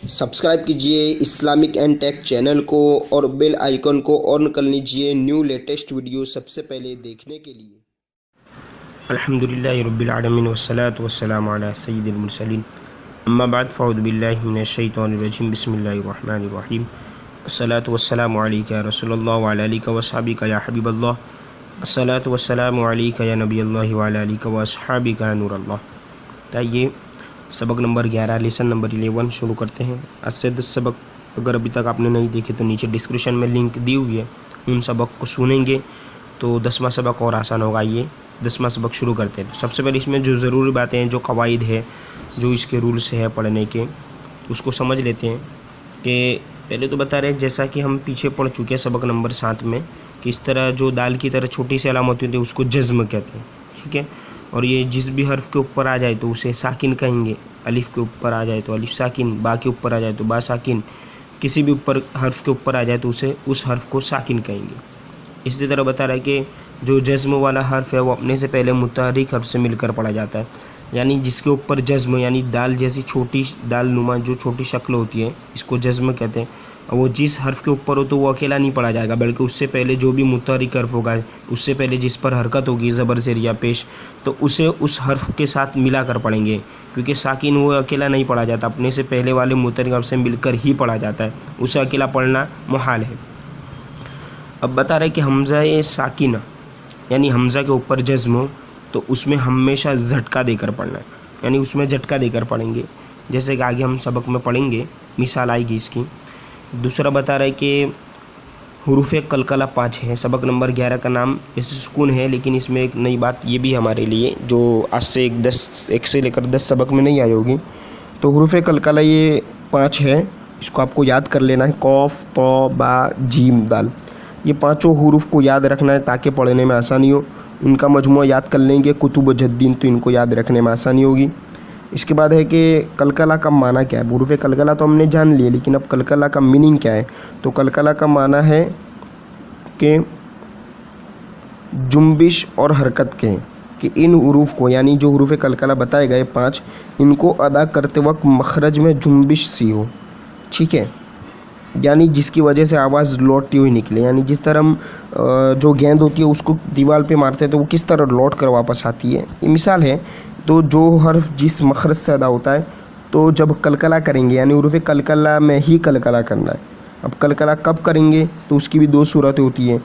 Subscribe कीजिए Islamic and take channel को और बेल आइकन को ऑन कर लीजिए न्यू लेटेस्ट वीडियो सबसे पहले देखने के लिए। अल्हम्दुलिल्लाहि रब्बिल आलमीन वस्सलातु वस्सलामु अला सय्यिदिल मुरसलीन अम्मा बाद फ़अऊज़ु बिल्लाहि मिनश शैतानिर रजीम बिस्मिल्लाहिर रहमानिर रहीम अस्सलातु वस्सलामु अलैका या रसूलल्लाह व अला आलिका व अस्हाबिका या हबीबल्लाह अस्सलातु वस्सलामु अलैका या नबीयल्लाह व अला आलिका व अस्हाबिका या नूरल्लाह। ताइए सबक नंबर 11 लेसन नंबर 11 शुरू करते हैं। आज से 10 सबक अगर अभी तक आपने नहीं देखे तो नीचे डिस्क्रिप्शन में लिंक दी हुई है, उन सबक को सुनेंगे तो 10वां सबक और आसान होगा। ये 10वां सबक शुरू करते हैं। तो सबसे पहले इसमें जो ज़रूरी बातें हैं, जो कवायद है, जो इसके रूल्स है पढ़ने के, उसको समझ लेते हैं। कि पहले तो बता रहे हैं जैसा कि हम पीछे पढ़ चुके हैं सबक नंबर 7 में कि इस तरह जो दाल की तरह छोटी सी अलामत होती है उसको जज़्म कहते हैं, ठीक है। और ये जिस भी हर्फ के ऊपर आ जाए तो उसे साकिन कहेंगे। अलिफ के ऊपर आ जाए तो अलिफ साकिन, बा के ऊपर आ जाए तो बा साकिन, किसी भी ऊपर हर्फ के ऊपर आ जाए तो उसे उस हर्फ को साकिन कहेंगे। इसी तरह बता रहा है कि जो जज़्म वाला हर्फ है वो अपने से पहले मुतहर्रिक हर्फ से मिलकर पढ़ा जाता है, यानी जिसके ऊपर जज़्म यानी दाल जैसी छोटी दाल नुमा जो छोटी शक्ल होती है इसको जज़्म कहते हैं। वो जिस हर्फ के ऊपर हो तो वो अकेला नहीं पढ़ा जाएगा, बल्कि उससे पहले जो भी मुतहर्रिक हर्फ होगा, उससे पहले जिस पर हरकत होगी ज़बर ज़ेर या पेश, तो उसे उस हर्फ के साथ मिला कर पढ़ेंगे। क्योंकि साकिन वो अकेला नहीं पढ़ा जाता, अपने से पहले वाले मुतहर्रिक हर्फ से मिलकर ही पढ़ा जाता है, उसे अकेला पढ़ना मुहाल है। अब बता रहे कि हमज़ा ए साकिना यानी हमज़ा के ऊपर जज़्म हो तो उसमें हमेशा झटका देकर पढ़ना है, यानी उसमें झटका देकर पढ़ेंगे। जैसे कि आगे हम सबक में पढ़ेंगे, मिसाल आएगी इसकी। दूसरा बता रहा है कि हुरूफ़ कलकला 5 है। सबक नंबर 11 का नाम ऐसे सुकून है, लेकिन इसमें एक नई बात ये भी हमारे लिए जो आज से एक से लेकर 10 सबक में नहीं आई होगी। तो हुरूफ़ कलकला ये 5 है, इसको आपको याद कर लेना है। कौफ, तौ, बा, जीम, दाल, ये पाँचों हुरूफ को याद रखना है ताकि पढ़ने में आसानी हो। उनका मजमूआ याद कर लेंगे कुतुब जद्दीन, तो इनको याद रखने में आसानी होगी। इसके बाद है कि कलकला का माना क्या है। हुरूफ़ कलकला तो हमने जान लिया, लेकिन अब कलकला का मीनिंग क्या है। तो कलकला का माना है कि जुम्बिश और हरकत के, कि इन हुरूफ को यानी जो हुरूफ़ कलकला बताए गए 5, इनको अदा करते वक्त मखरज में जुम्बिश सी हो, ठीक है, यानी जिसकी वजह से आवाज़ लौटती हुई निकले। यानी जिस तरह हम जो गेंद होती है उसको दीवार पे मारते हैं तो वो किस तरह लौट कर वापस आती है, ये मिसाल है। तो जो हर्फ जिस मखरज से अदा होता है, तो जब कलकला करेंगे यानी हुरूफ़ कलकला में ही कलकला करना है। अब कलकला कब करेंगे तो उसकी भी 2 सूरतें होती हैं।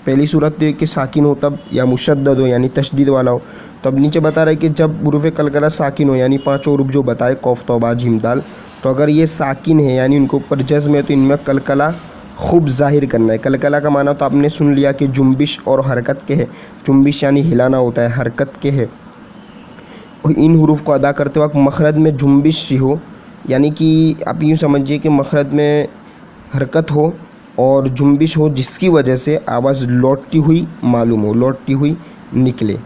पहली सूरत तो कि साकिन हो तब, या मुशद्दद हो यानी तशदीद वाला हो। तो अब नीचे बता रहा है कि जब हुरूफ़ कलकला साकिन हो यानी 5 हुरूफ जो बताए कौफ, तौ, बा, जीम, दाल, तो अगर ये साकिन है यानी उनके ऊपर जज़्म है तो इनमें कलकला खूब ज़ाहिर करना है। कलकला का माना तो आपने सुन लिया कि जुम्बिश और हरकत के है। जुम्बिश यानी हिलाना होता है, हरकत के है। इन हुरूफ को अदा करते वक्त मखरज में जुम्बिश सी हो, यानी कि आप यूँ समझिए कि मखरज में हरकत हो और जुम्बिश हो, जिसकी वजह से आवाज़ लौटती हुई मालूम हो, लौटती हुई निकले,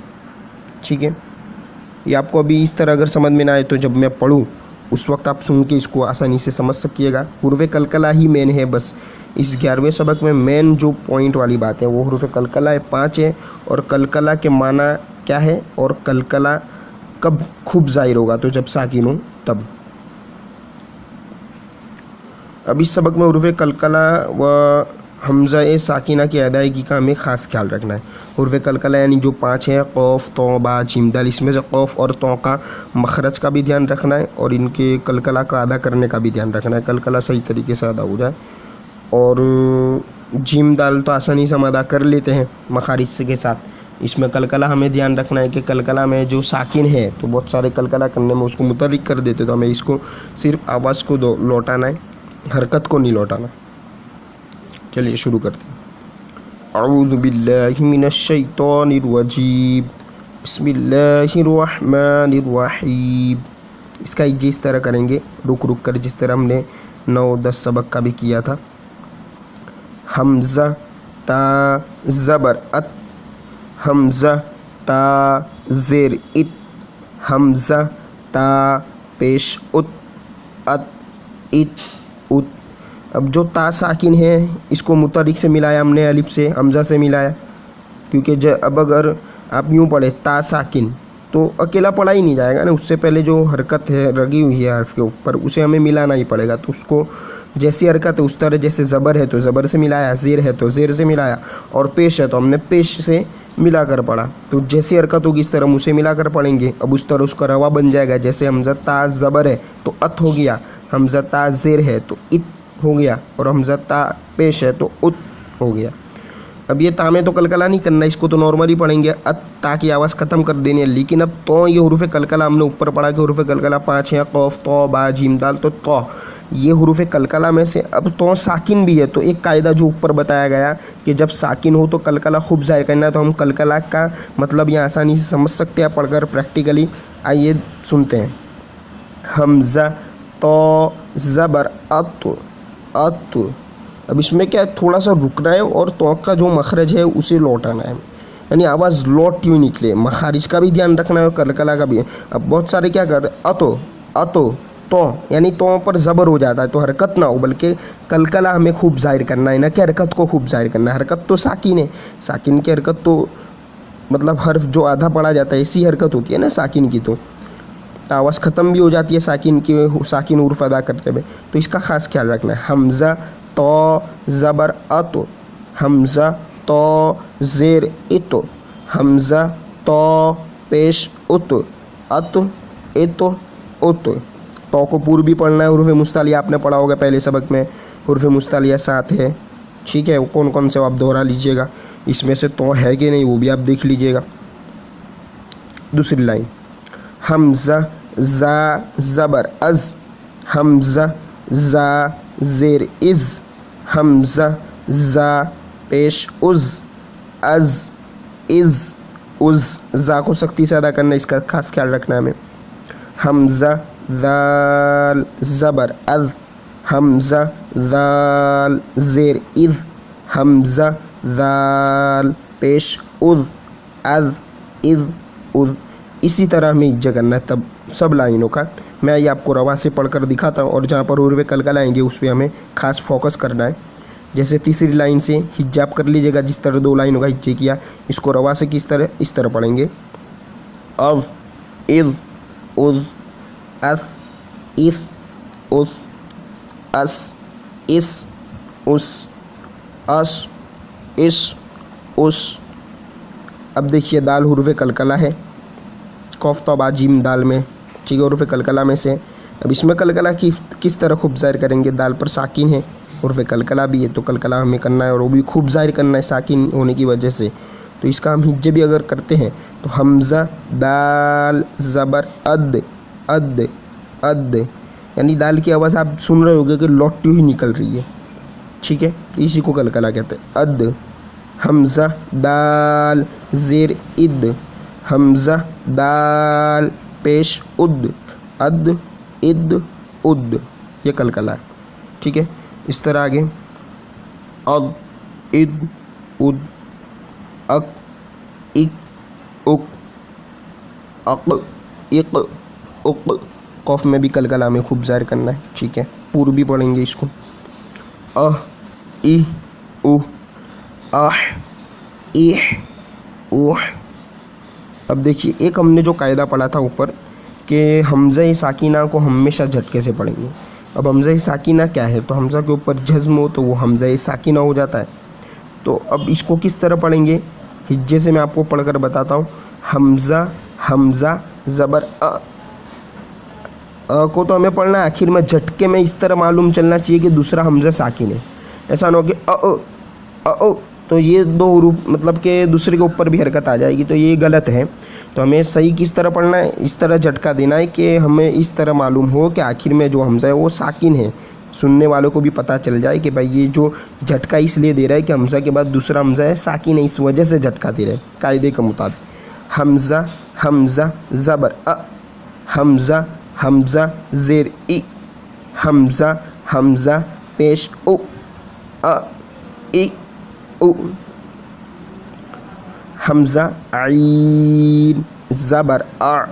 ठीक है। ये आपको अभी इस तरह अगर समझ में ना आए तो जब मैं पढ़ूँ उस वक्त आप सुन के इसको आसानी से समझ सकिएगा। हुरूफ़ कलकला ही मेन है, बस इस 11वें सबक में मेन जो पॉइंट वाली बात है वो हुरूफ़ कलकला है 5 है, और कलकला के माना क्या है और कलकला कब खूब ज़ाहिर होगा, तो जब साकिन हो तब। अब इस सबक में हुरूफ़ कलकला व हमज़ा ए साकिना की अदायगी का हमें ख़ास ख्याल रखना है। हुरूफ़ कलकला यानी जो 5 हैं कौफ, तौ, बा, जीम, दाल, इसमें से कौफ और तौ का मखरज का भी ध्यान रखना है और इनके कलकला का अदा करने का भी ध्यान रखना है, कलकला सही तरीके से अदा हो जाए। और जीम, दाल तो आसानी से हम अदा कर लेते हैं मखारिज के साथ। इसमें कलकला हमें ध्यान रखना है कि कलकला में जो साकिन है तो बहुत सारे कलकला करने में उसको मुतहर्रिक कर देते, तो हमें इसको सिर्फ आवाज़ को लौटाना है, हरकत को नहीं लौटाना। चलिए शुरू करते हैं। अऊज़ु बिल्लाहि मिनश शैतानिर रजीम बिस्मिल्लाहिर रहमानिर रहीम। इसका इस तरह करेंगे रुक रुक कर, जिस तरह हमने 9-10 सबक का भी किया था। हमज़ा ता ज़बर अत, हमज़ा ता ज़ेर इत, हमज़ा ता पेश उत, अत, इत, उत। अब जो ता साकिन है इसको मुतहर्रिक से मिलाया हमने, अलिफ से, हमज़ा से मिलाया, क्योंकि अब अगर आप यूँ पढ़े ता साकिन तो अकेला पढ़ा ही नहीं जाएगा ना, उससे पहले जो हरकत है लगी हुई है हर्फ के ऊपर उसे हमें मिलाना ही पड़ेगा। तो उसको जैसी हरकत है उस तरह, जैसे ज़बर है तो ज़बर से मिलाया, ज़ेर है तो ज़ेर से मिलाया, और पेश है तो हमने पेश से मिला कर पढ़ा। तो जैसी हरकत होगी इस तरह हम उसे मिला कर पढ़ेंगे। अब उस तरह उसका रवा बन जाएगा। जैसे हमज़ा ता ज़बर है तो अत हो गया, हमज़ा ता ज़ेर है तो इत हो गया, और हमज़ा ता पेश है तो उत हो गया। अब ये ता में तो कलकला नहीं करना, इसको तो नॉर्मली पढ़ेंगे, अत ता की आवाज़ ख़त्म कर देनी है। लेकिन अब तो ये हुरूफ़ कलकला हमने ऊपर पढ़ा कि हुरूफ़ कलकला 5 हैं, क़ाफ़ तो बा जीम दाल, तो ये हुरूफ़ कलकला में से अब तो साकिन भी है। तो एक कायदा जो ऊपर बताया गया कि जब साकिन हो तो कलकला खूब ज़ाहिर करना है। तो हम कलकला का मतलब ये आसानी से समझ सकते हैं पढ़कर प्रैक्टिकली। आइए सुनते हैं। हमज़ा तो ज़बर अत। अब इसमें क्या है, थोड़ा सा रुकना है और तो का जो मखरज है उसे लौटाना है, यानी आवाज़ लौटती हुई निकले। मखारिज का भी ध्यान रखना है और कलकला का भी। अब बहुत सारे क्या करते हैं, अतो तो यानी तो पर ज़बर हो जाता है, तो हरकत ना हो बल्कि कलकला हमें खूब जाहिर करना है ना कि हरकत को खूब जाहिर करना है। हरकत तो साकिन है, साकिन की हरकत तो मतलब हर्फ जो आधा पढ़ा जाता है ऐसी हरकत होती है ना साकिन की, तो आवाज़ ख़त्म भी हो जाती है साकिन की, साकिन उर्फ अदा करते हुए। तो इसका ख़ास ख्याल रखना है। हमज़ा तो ज़बर अतो, हमज़ा तो ज़ेर इतो, हमज़ा तो पेश उत, अत इत उत। तो को पूर्व भी पढ़ना है। हुरूफ़ मुस्तालिया आपने पढ़ा होगा पहले सबक में, हुरूफ़ मुस्तालिया 7 है, ठीक है। वो कौन कौन से आप दोहरा लीजिएगा, इसमें से तो है कि नहीं वो भी आप देख लीजिएगा। दूसरी लाइन, हमज़ा ज़ा ज़बर अज़, हमज़ा ज़ा ज़ेर इज़, हमज़ा ज़ा पेश उज़, अज़ इज़ उज़। ज़ा को सख्ती से अदा करना, इसका खास ख्याल रखना है हमें। हमज़ा दाल ज़बर अज़, हमज़ा दाल ज़ेर इज़, हमज़ा दाल पेश उज़, अज़ इज़ उज़। इसी तरह हमें इज्जा करना है तब सब लाइनों का। मैं ये आपको रवा से पढ़कर दिखाता हूँ और जहाँ पर हुरूफ़ कलकला आएंगे उस पर हमें खास फोकस करना है। जैसे तीसरी लाइन से हिजाब कर लीजिएगा, जिस तरह 2 लाइनों का हिज्जे किया, इसको रवा से किस तरह, इस तरह पढ़ेंगे। अब इज़ उज़, अस इस उस, अस इस उस, अस इस उस। अब देखिए दाल हुरूफ़ कलकला है, कौफ तो बा जीम दाल में, ठीक है, हुरूफ़ कलकला में से। अब इसमें कलकला की किस तरह खूब ज़ाहिर करेंगे, दाल पर साकिन है, हुरूफ़ कलकला भी है, तो कलकला हमें करना है और वो भी खूब ज़ाहिर करना है साकिन होने की वजह से। तो इसका हम हिज्जे भी अगर करते हैं तो हमज़ा दाल ज़बर अद अद अद, यानी दाल की आवाज़ आप सुन रहे होगे कि लौटती हुई निकल रही है, ठीक है। इसी को कलकला कहते हैं, अद। हमज़ा दाल ज़ेर इद, हमज़ा दाल पेश उद, अद इद उद, ये कलकला है, ठीक है। इस तरह आगे अग इद उद, अक इक उक, अक इक उक। कौफ में भी कलकला में खूब ज़ाहिर करना है, ठीक है। पूर्व भी पढ़ेंगे इसको, अह इ उ, आह इह उह। अब देखिए एक हमने जो कायदा पढ़ा था ऊपर कि हमज़ा साकिना को हमेशा झटके से पढ़ेंगे। अब हमज़ा साकिना क्या है, तो हमज़ा के ऊपर जज्म हो तो वो हमज़ा साकिना हो जाता है। तो अब इसको किस तरह पढ़ेंगे, हिज्जे से मैं आपको पढ़कर बताता हूँ। हमज़ा हमज़ा ज़बर अ को तो हमें पढ़ना है आखिर में झटके में, इस तरह मालूम चलना चाहिए कि दूसरा हमज़ा साकिन है। ऐसा ना हो कि अ तो ये 2 हुरूफ मतलब कि दूसरे के ऊपर भी हरकत आ जाएगी, तो ये गलत है। तो हमें सही किस तरह पढ़ना है, इस तरह झटका देना है कि हमें इस तरह मालूम हो कि आखिर में जो हमज़ा है वो साकिन है, सुनने वालों को भी पता चल जाए कि भाई ये जो झटका इसलिए दे रहा है कि हमज़ा के बाद दूसरा हमज़ा है साकिन है, इस वजह से झटका दे रहा है कायदे के मुताबिक। हमज़ा हमज़ा ज़बर अ, हमज़ा हमज़ा ज़ेर इ, हमज़ा हमज़ा पेश उ, अ इ उ। हमज़ा आइन ज़बर आ,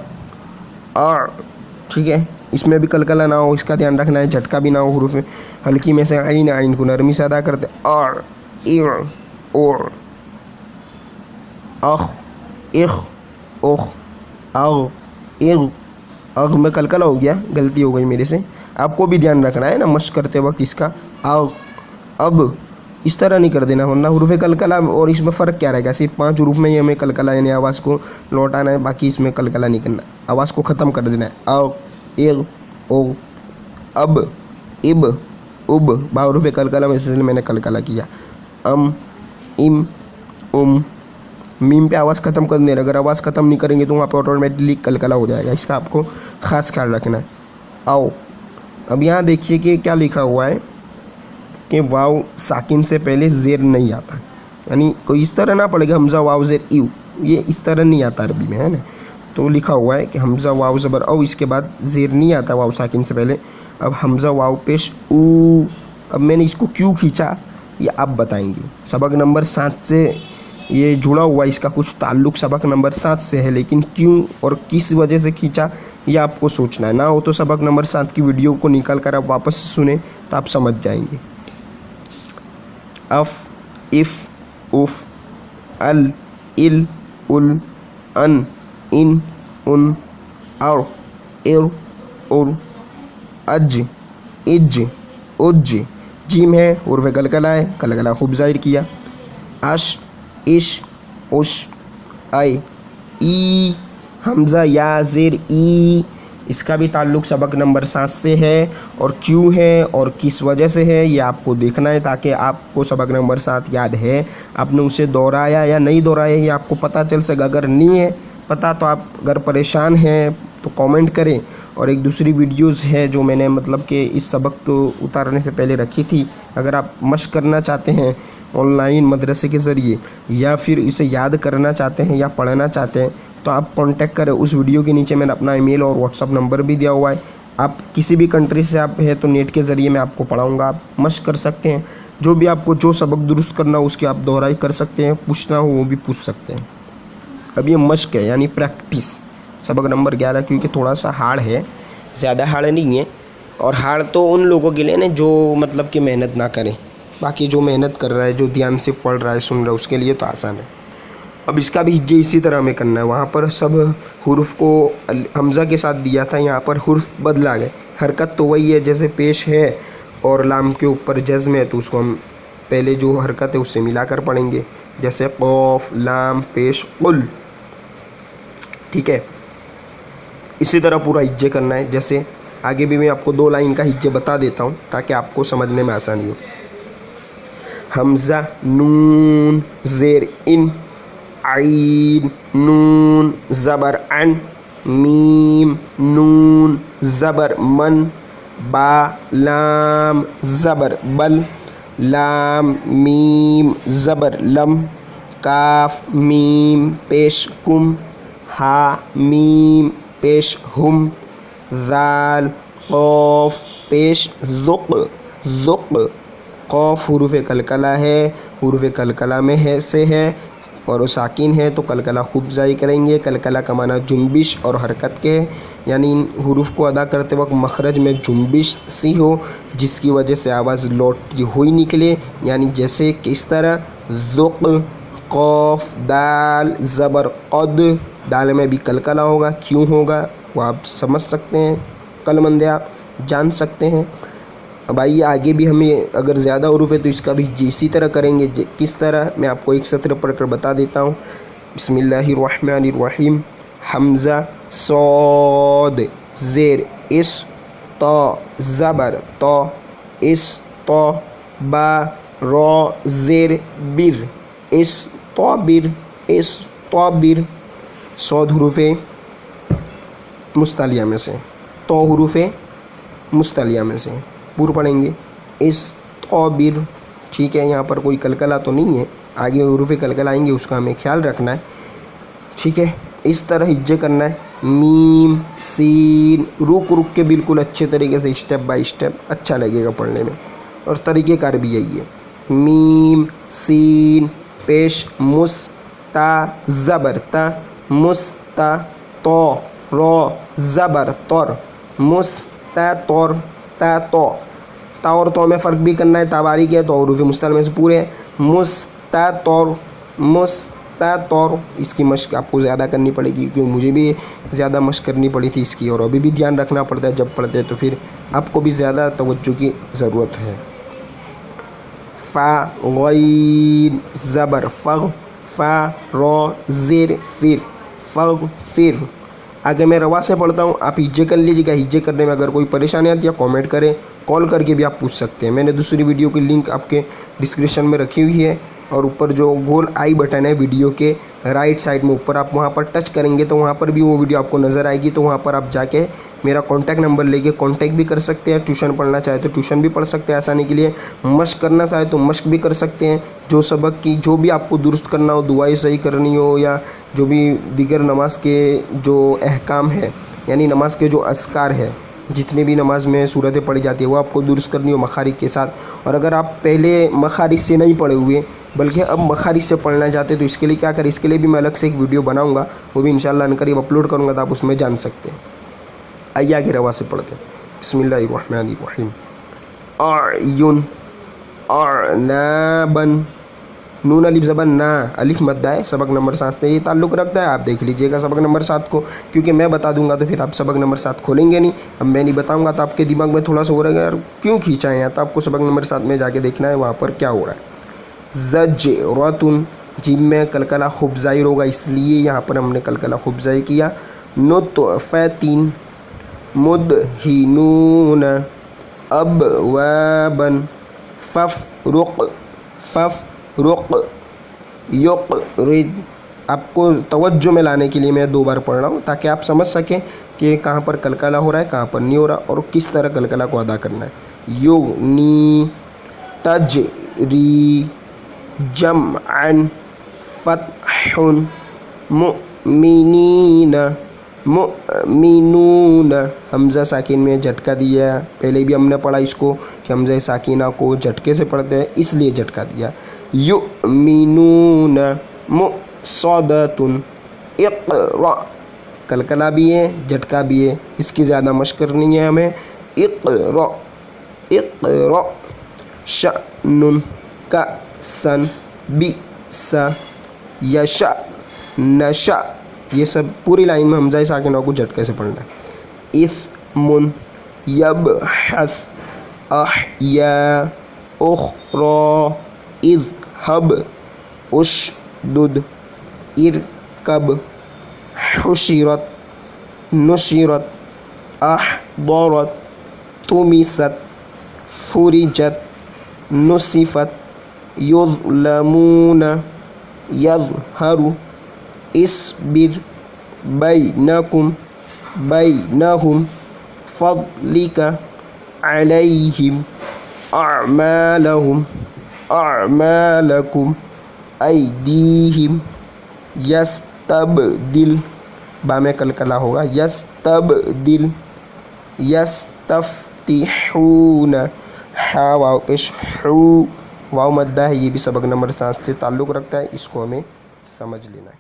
ठीक है। इसमें भी कलकला ना हो, इसका ध्यान रखना है, झटका भी ना हो। हुरूफ हल्की में से आइन को नरमी से अदा करते, और इर और अख इख उख, अग इग अग में कलकला हो गया, गलती हो गई मेरे से, आपको भी ध्यान रखना है ना मश्क करते वक्त इसका। अग अब इस तरह नहीं कर देना, वरना हुरूफ कलकला और इसमें फ़र्क क्या रहेगा। सिर्फ 5 हुरूफ में ही हमें कलकला यानी आवाज़ को लौटाना है, बाकी इसमें कलकला नहीं करना, आवाज़ को ख़त्म कर देना है। अग इग ओ अब इब उब बाहुरूफ कलकला में से मैंने कलकला किया। अम इम उम मीम पे आवाज़ ख़त्म कर देना, अगर आवाज़ ख़त्म नहीं करेंगे तो वहाँ पे ऑटोमेटिकली कलकला हो जाएगा, इसका आपको ख़ास ख्याल रखना है। आओ अब यहाँ देखिए कि क्या लिखा हुआ है कि वाव साकिन से पहले ज़ेर नहीं आता, यानी कोई इस तरह ना पड़ेगा हमज़ा वाव ज़ेर यू, ये इस तरह नहीं आता अरबी में, है ना। तो लिखा हुआ है कि हमज़ा वाव ज़बर औ, इसके बाद ज़ेर नहीं आता वाव साकिन से पहले। अब हमज़ा वाव पेश ऊ, अब मैंने इसको क्यों खींचा ये आप बताएंगे। सबक नंबर 7 से ये जुड़ा हुआ, इसका कुछ ताल्लुक़ सबक नंबर 7 से है, लेकिन क्यों और किस वजह से खींचा ये आपको सोचना है। ना हो तो सबक नंबर 7 की वीडियो को निकाल कर आप वापस सुने तो आप समझ जाएंगे। अफ इफ उफ अल इल उल अन इन उन और इर उर अज इज उज जीम है उर्फ कलकला है, कलकला खूब जाहिर किया। अश इश उश आई ई हमज़ा या ज़ेर ई, इसका भी ताल्लुक़ सबक नंबर 7 से है, और क्यों है और किस वजह से है ये आपको देखना है, ताकि आपको सबक नंबर 7 याद है, आपने उसे दोहराया या नहीं दोहराया ये आपको पता चल सके। अगर नहीं है पता तो आप अगर परेशान हैं तो कमेंट करें। और एक दूसरी वीडियोस है जो मैंने मतलब कि इस सबक को उतारने से पहले रखी थी, अगर आप मश्क करना चाहते हैं ऑनलाइन मदरसे के ज़रिए या फिर इसे याद करना चाहते हैं या पढ़ना चाहते हैं तो आप कांटेक्ट करें। उस वीडियो के नीचे मैंने अपना ईमेल और व्हाट्सअप नंबर भी दिया हुआ है। आप किसी भी कंट्री से आप है तो नेट के ज़रिए मैं आपको पढ़ाऊँगा, आप मश्क कर सकते हैं। जो भी आपको जो सबक दुरुस्त करना हो उसकी आप दोहराई कर सकते हैं, पूछना हो वो भी पूछ सकते हैं। अब ये मश्क है यानी प्रैक्टिस, सबक नंबर 11 क्योंकि थोड़ा सा हार्ड है, ज़्यादा हार्ड नहीं है। और हार्ड तो उन लोगों के लिए ना जो मतलब कि मेहनत ना करें, बाकी जो मेहनत कर रहा है, जो ध्यान से पढ़ रहा है, सुन रहा है, उसके लिए तो आसान है। अब इसका भी हिज्जे इसी तरह हमें करना है। वहाँ पर सब हुरूफ को हमज़ा के साथ दिया था, यहाँ पर हुरूफ बदला गए। हरकत तो वही है, जैसे पेश है और लाम के ऊपर जज़्म है तो उसको हम पहले जो हरकत है उससे मिलाकर पढ़ेंगे, जैसे क़ौफ़ लाम पेश कुल, ठीक है। इसी तरह पूरा हिज्जे करना है। जैसे आगे भी मैं आपको 2 लाइन का हिज्जे बता देता हूँ ताकि आपको समझने में आसानी हो। हमज़ा नून ज़ेर इन आइन नून ज़बर अन मीम नून ज़बर मन बा लाम ज़बर बल लाम मीम ज़बर लम काफ मीम पेश कुम हा मीम पेश हुम ज़ाल क़ौफ़ पेश ज़ुक़ ज़ुक़ क़ौफ़ हुरूफ कलकला है, हुरूफ कलकला में है से है और वो साकिन है तो कलकला खूब जारी करेंगे। कलकला का माना जुम्बिश और हरकत के, यानी इन हुरूफ को अदा करते वक्त मखरज में जुम्बिश सी हो जिसकी वजह से आवाज़ लौटती हुई निकले, यानी जैसे कि इस तरह ज़ुक़ क़ौफ़ दाल ज़बर क़द, दाल में भी कलकला होगा, क्यों होगा वो आप समझ सकते हैं, कलमंदे आप जान सकते हैं। अब आइए आगे भी हमें अगर ज़्यादा हुरूफ है तो इसका भी इसी तरह करेंगे। किस तरह मैं आपको एक सत्र पढ़कर बता देता हूँ। बिस्मिल्लाहिर्रहमानिर्रहीम। हमज़ा सौद ज़ेर इस तो ज़बर तो इस तो बा रो ज़ेर बिर इस तो बिर इस तो बिर। सौद हुरूफ मुस्तलिया में से, तो हुरूफ मुस्तलिया में से पूर्व पढ़ेंगे। इस तौबिर, ठीक है, यहाँ पर कोई कलकला तो नहीं है, आगे हुरूफ कलकला आएंगे उसका हमें ख्याल रखना है, ठीक है। इस तरह हिज्जे करना है। मीम सीन रुक रुक के बिल्कुल अच्छे तरीके से स्टेप बाय स्टेप, अच्छा लगेगा पढ़ने में और तरीक़ेकार भी यही है। मीम सीन पेश मुस ता ज़बर ता मुस्ता तो रो ज़बर तौर मुस्ता तौर ता ता और तो में फ़र्क भी करना है। ताबारी के तो हुरूफ मुस्तल में से पूरे मुस्ता तौर मुस ता तौर, इसकी मश्क आपको ज़्यादा करनी पड़ेगी क्योंकि मुझे भी ज़्यादा मश्क करनी पड़ी थी इसकी, और अभी भी ध्यान रखना पड़ता है जब पढ़ते हैं तो फिर आपको भी ज़्यादा तवज्जो की ज़रूरत है। फ़ा गैन ज़बर फ़ग, फ़ा रो ज़िर फिर, फ़ग फिर। आगे मैं रवा से पढ़ता हूँ, आप हिज्जे कर लीजिएगा। हिज्जे करने में अगर कोई परेशानी आती है कमेंट करें, कॉल करके भी आप पूछ सकते हैं। मैंने दूसरी वीडियो की लिंक आपके डिस्क्रिप्शन में रखी हुई है, और ऊपर जो गोल आई बटन है वीडियो के राइट साइड में ऊपर, आप वहाँ पर टच करेंगे तो वहाँ पर भी वो वीडियो आपको नज़र आएगी। तो वहाँ पर आप जाके मेरा कॉन्टैक्ट नंबर लेके कॉन्टैक्ट भी कर सकते हैं। ट्यूशन पढ़ना चाहे तो ट्यूशन भी पढ़ सकते हैं आसानी के लिए, मश्क करना चाहे तो मश्क भी कर सकते हैं। जो सबक की जो भी आपको दुरुस्त करना हो, दुआएं सही करनी हो, या जो भी दीगर नमाज के जो अहकाम है, यानी नमाज के जो अस्कार है, जितनी भी नमाज में सूरतें पढ़ी जाती है वो आपको दुरुस्त करनी हो मखारिज के साथ। और अगर आप पहले मखारिज से नहीं पढ़े हुए बल्कि अब मखारिज से पढ़ना चाहते हैं तो इसके लिए क्या करें, इसके लिए भी मैं अलग से एक वीडियो बनाऊंगा, वो भी इंशाअल्लाह अनकरीब अपलोड करूंगा तो आप उसमें जान सकते हैं। आइए आगे रवा से पढ़ते हैं। बिस्मिल्लाहिर्रहमानिर्रहीम। अयुन अर्नाबन, नून अलिफ ज़बन ना, अलिफ मद्दा है, सबक नंबर 7 से ये ताल्लुक़ रखता है। आप देख लीजिएगा सबक नंबर 7 को, क्योंकि मैं बता दूंगा तो फिर आप सबक नंबर 7 खोलेंगे नहीं। अब मैं नहीं बताऊंगा तो आपके दिमाग में थोड़ा सा हो रहा है यार क्यों खींचा है, तो आपको सबक नंबर 7 में जाके देखना है वहाँ पर क्या हो रहा है। ज़जरतुन, जिम में कलकला खूब ज़ाहिर होगा इसलिए यहाँ पर हमने कलकला खूब ज़ाहिर किया। नुतफ़तिन मुदहिनून अबवाबन फ़फ़रुक़ युक़रिद। आपको तवज्जो में लाने के लिए मैं 2 बार पढ़ रहा हूँ ताकि आप समझ सकें कि कहाँ पर कलकला हो रहा है, कहाँ पर नहीं हो रहा, और किस तरह कलकला को अदा करना है। युगनी तजरी जमअन फ़त्हुन मुमिनीन मुमिनून, हमज़ा साकिन में झटका दिया। पहले भी हमने पढ़ा इसको कि हमज़ा साकिना को झटके से पढ़ते हैं इसलिए झटका दिया। युमिनून मुसदतुन इक़रा, कलकला भी है झटका भी है, इसकी ज़्यादा मश्क करनी है हमें। इक़रा इक़रा शअनुन कसन बिसा यशा नशा, ये सब पूरी लाइन में हमज़ा साकिना को झटके से पढ़ना है। इस्मुन यबहस अहया उख़रा इज़हब उशदुद इरकब हुशिरत नुशिरत अहदरत तुमिसत फुरिजत नुसिफत युज़लमून यज़हरु इस्बिर बैनकुम बैनहुम फ़ज़लिका अलैहिम अअमालहुम अअमालकुम ऐदीहिम यस्तबदिल, बा में कलकला होगा, यस्तबदिल यस्तफ्तिहून, हा वाव पेश हू, वाव मद्दा है, ये भी सबक नंबर 7 से ताल्लुक़ रखता है, इसको हमें समझ लेना है।